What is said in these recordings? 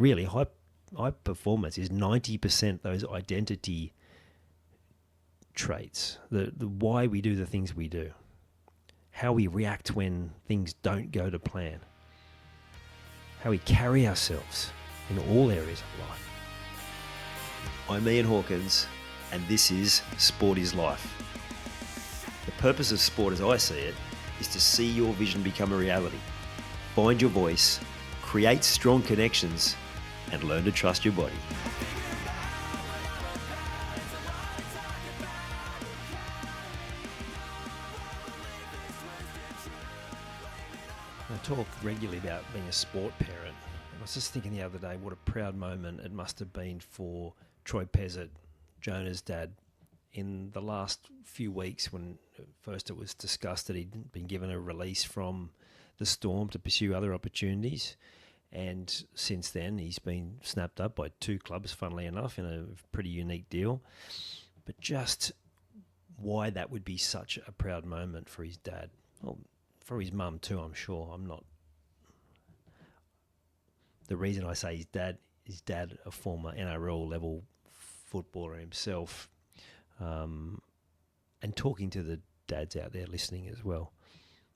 really high performance is 90% those identity traits, the why we do the things we do, how we react when things don't go to plan, how we carry ourselves in all areas of life. I'm Ian Hawkins, and this is Sport is Life. The purpose of sport, as I see it, is to see your vision become a reality, find your voice, create strong connections, and learn to trust your body. I talk regularly about being a sport parent. I was just thinking the other day what a proud moment it must have been for Troy Pezet, Jonah's dad, in the last few weeks when first it was discussed that he'd been given a release from the Storm to pursue other opportunities. And since then, he's been snapped up by two clubs, funnily enough, in a pretty unique deal. But just why that would be such a proud moment for his dad. Well, for his mum too, I'm sure. I'm not... The reason I say his dad, a former NRL level footballer himself, and talking to the dads out there listening as well.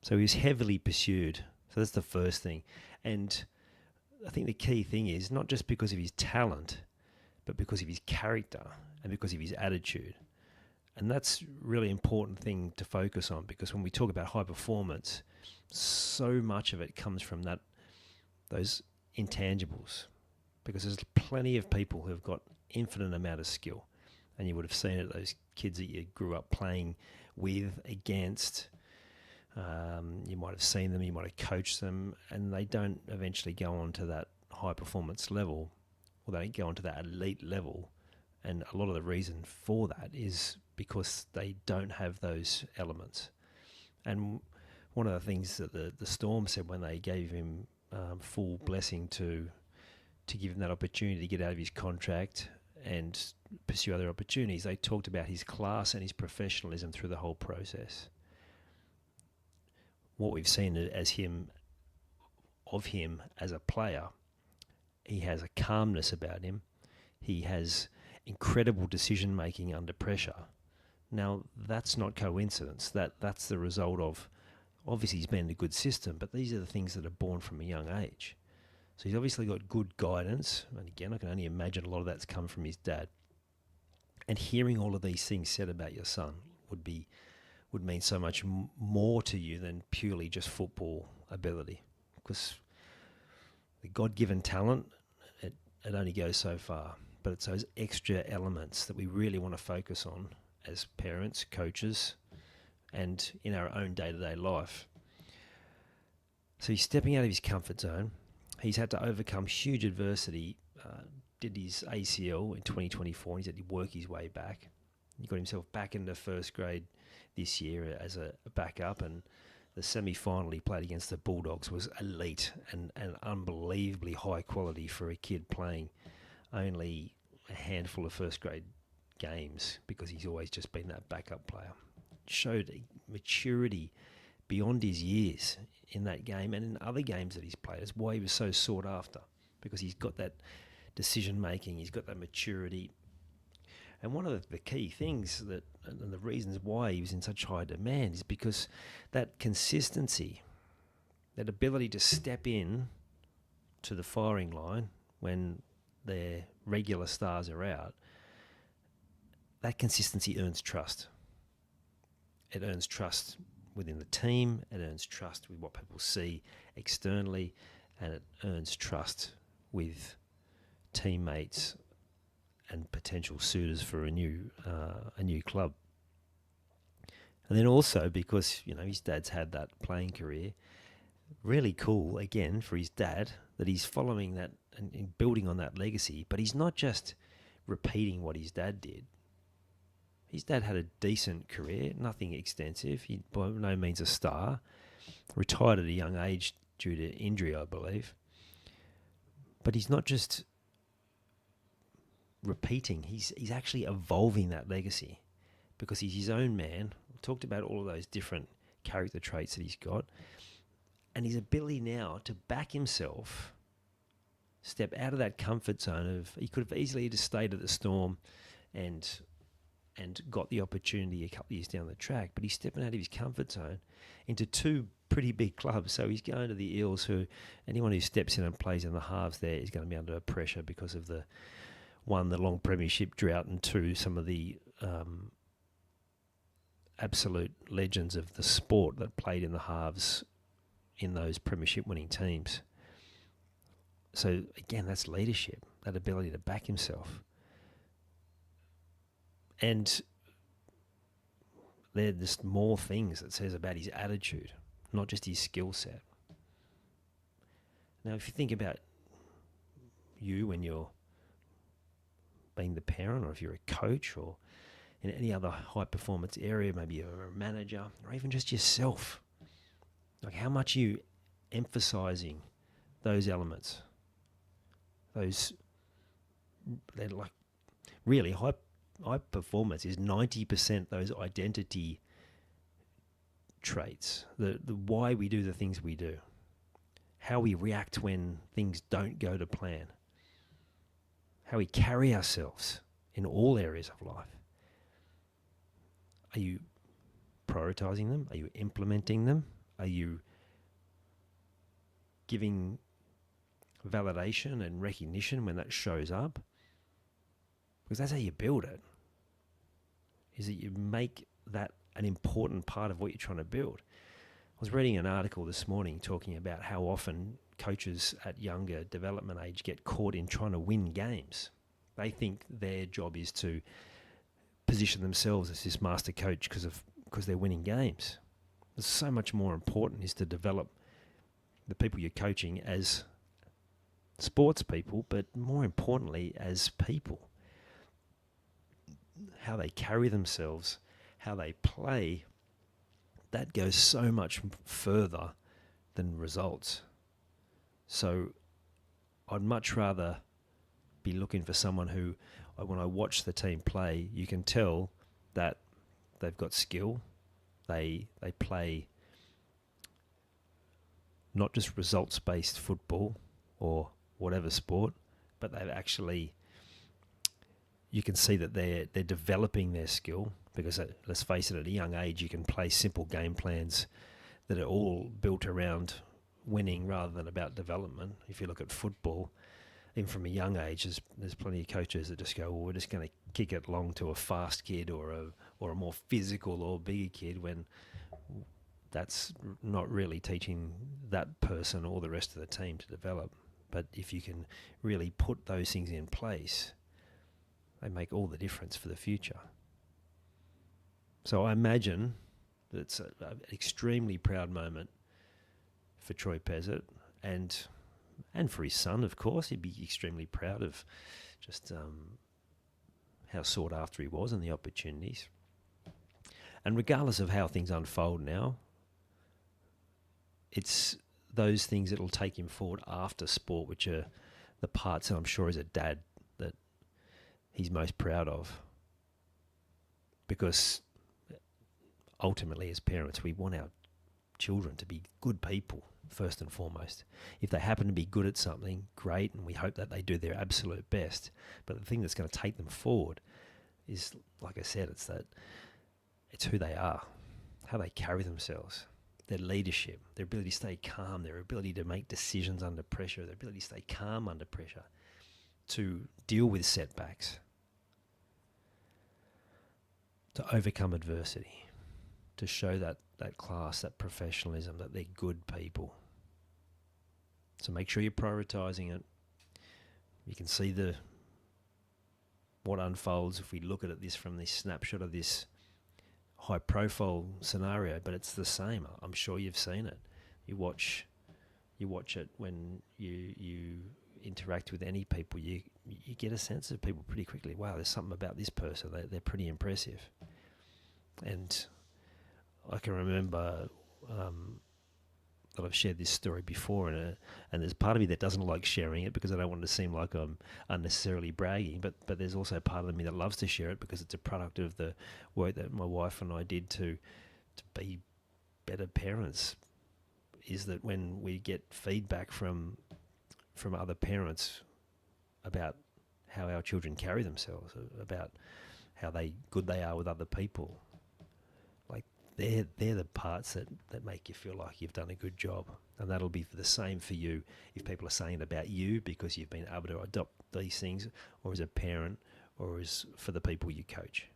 So he was heavily pursued. So that's the first thing. And I think the key thing is not just because of his talent, but because of his character and because of his attitude. And that's a really important thing to focus on, because when we talk about high performance, so much of it comes from those intangibles, because there's plenty of people who've got infinite amount of skill, and you would have seen it, those kids that you grew up playing with, against. You might have seen them, you might have coached them, and they don't eventually go on to that high performance level, or they don't go on to that elite level. And a lot of the reason for that is because they don't have those elements. And one of the things that the Storm said when they gave him full blessing to give him that opportunity to get out of his contract and pursue other opportunities, they talked about his class and his professionalism through the whole process. What we've seen of him as a player, he has a calmness about him. He has incredible decision making under pressure. Now, that's not coincidence. That's the result of, obviously he's been in a good system, but these are the things that are born from a young age. So he's obviously got good guidance. And again, I can only imagine a lot of that's come from his dad. And hearing all of these things said about your son would mean so much more to you than purely just football ability. Because the God-given talent, it only goes so far. But it's those extra elements that we really want to focus on as parents, coaches, and in our own day-to-day life. So he's stepping out of his comfort zone. He's had to overcome huge adversity. Did his ACL in 2024, and he's had to work his way back. He got himself back into first grade this year as a backup, and the semi-final he played against the Bulldogs was elite and unbelievably high quality for a kid playing only a handful of first grade games, because he's always just been that backup player. Showed maturity beyond his years in that game and in other games that he's played. That's why he was so sought after, because he's got that decision making, he's got that maturity. And one of the key things and the reasons why he was in such high demand is because that consistency, that ability to step in to the firing line when their regular stars are out, that consistency earns trust. It earns trust within the team, it earns trust with what people see externally, and it earns trust with teammates and potential suitors for a new club. And then also because, his dad's had that playing career, really cool, again, for his dad, that he's following that and building on that legacy, but he's not just repeating what his dad did. His dad had a decent career, nothing extensive. He by no means a star. Retired at a young age due to injury, I believe. But he's not just repeating. He's actually evolving that legacy, because he's his own man. We talked about all of those different character traits that he's got, and his ability now to back himself step out of that comfort zone of, he could have easily just stayed at the Storm and got the opportunity a couple of years down the track, but he's stepping out of his comfort zone into two pretty big clubs. So he's going to the Eels, who anyone who steps in and plays in the halves there is going to be under pressure because of the long premiership drought, and two, some of the absolute legends of the sport that played in the halves in those premiership winning teams. So again, that's leadership, that ability to back himself. And there are just more things that says about his attitude, not just his skill set. Now, if you think about you when you're being the parent, or if you're a coach, or in any other high performance area, maybe you're a manager, or even just yourself, like how much are you emphasizing those elements? They're like really high performance is 90% those identity traits, the why we do the things we do, how we react when things don't go to plan, how we carry ourselves in all areas of life. Are you prioritizing them? Are you implementing them? Are you giving validation and recognition when that shows up? Because that's how you build it, is that you make that an important part of what you're trying to build. I was reading an article this morning talking about how often coaches at younger development age get caught in trying to win games. They think their job is to position themselves as this master coach because they're winning games. It's so much more important is to develop the people you're coaching as sports people, but more importantly as people. How they carry themselves, how they play, that goes so much further than results. So I'd much rather be looking for someone who, when I watch the team play, you can tell that they've got skill. They play not just results-based football or whatever sport, but they've actually, you can see that they're developing their skill, because let's face it, at a young age you can play simple game plans that are all built around winning rather than about development. If you look at football, even from a young age, there's plenty of coaches that just go, well, we're just going to kick it long to a fast kid or a more physical or bigger kid, when that's not really teaching that person or the rest of the team to develop. But if you can really put those things in place, they make all the difference for the future. So I imagine that it's an extremely proud moment for Troy Pezet, and for his son, of course. He'd be extremely proud of just how sought after he was and the opportunities. And regardless of how things unfold now, it's those things that will take him forward after sport, which are the parts that I'm sure as a dad that he's most proud of. Because ultimately, as parents, we want our children to be good people, first and foremost. If they happen to be good at something, great, and we hope that they do their absolute best. But the thing that's going to take them forward is, like I said, it's who they are, how they carry themselves, their leadership, their ability to stay calm, their ability to make decisions under pressure, their ability to stay calm under pressure, to deal with setbacks, to overcome adversity, to show that class, that professionalism, that they're good people. So make sure you're prioritizing it. You can see what unfolds if we look at this from this snapshot of this high-profile scenario, but it's the same. I'm sure you've seen it. You watch it when you interact with any people. You get a sense of people pretty quickly. Wow, there's something about this person. They're pretty impressive. And I can remember that I've shared this story before, and there's part of me that doesn't like sharing it because I don't want it to seem like I'm unnecessarily bragging, but there's also part of me that loves to share it because it's a product of the work that my wife and I did to be better parents. Is that when we get feedback from from other parents about how our children carry themselves, about how good they are with other people. Like they're the parts that make you feel like you've done a good job. And that'll be the same for you if people are saying it about you because you've been able to adopt these things, or as a parent, or as for the people you coach.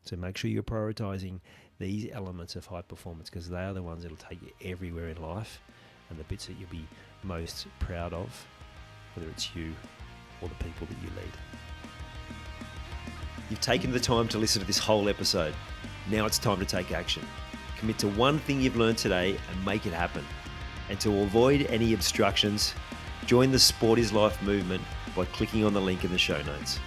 So make sure you're prioritising these elements of high performance, because they are the ones that'll take you everywhere in life, and the bits that you'll be most proud of, whether it's you or the people that you lead. You've taken the time to listen to this whole episode. Now it's time to take action. Commit to one thing you've learned today and make it happen. And to avoid any obstructions, join the Sport is Life movement by clicking on the link in the show notes.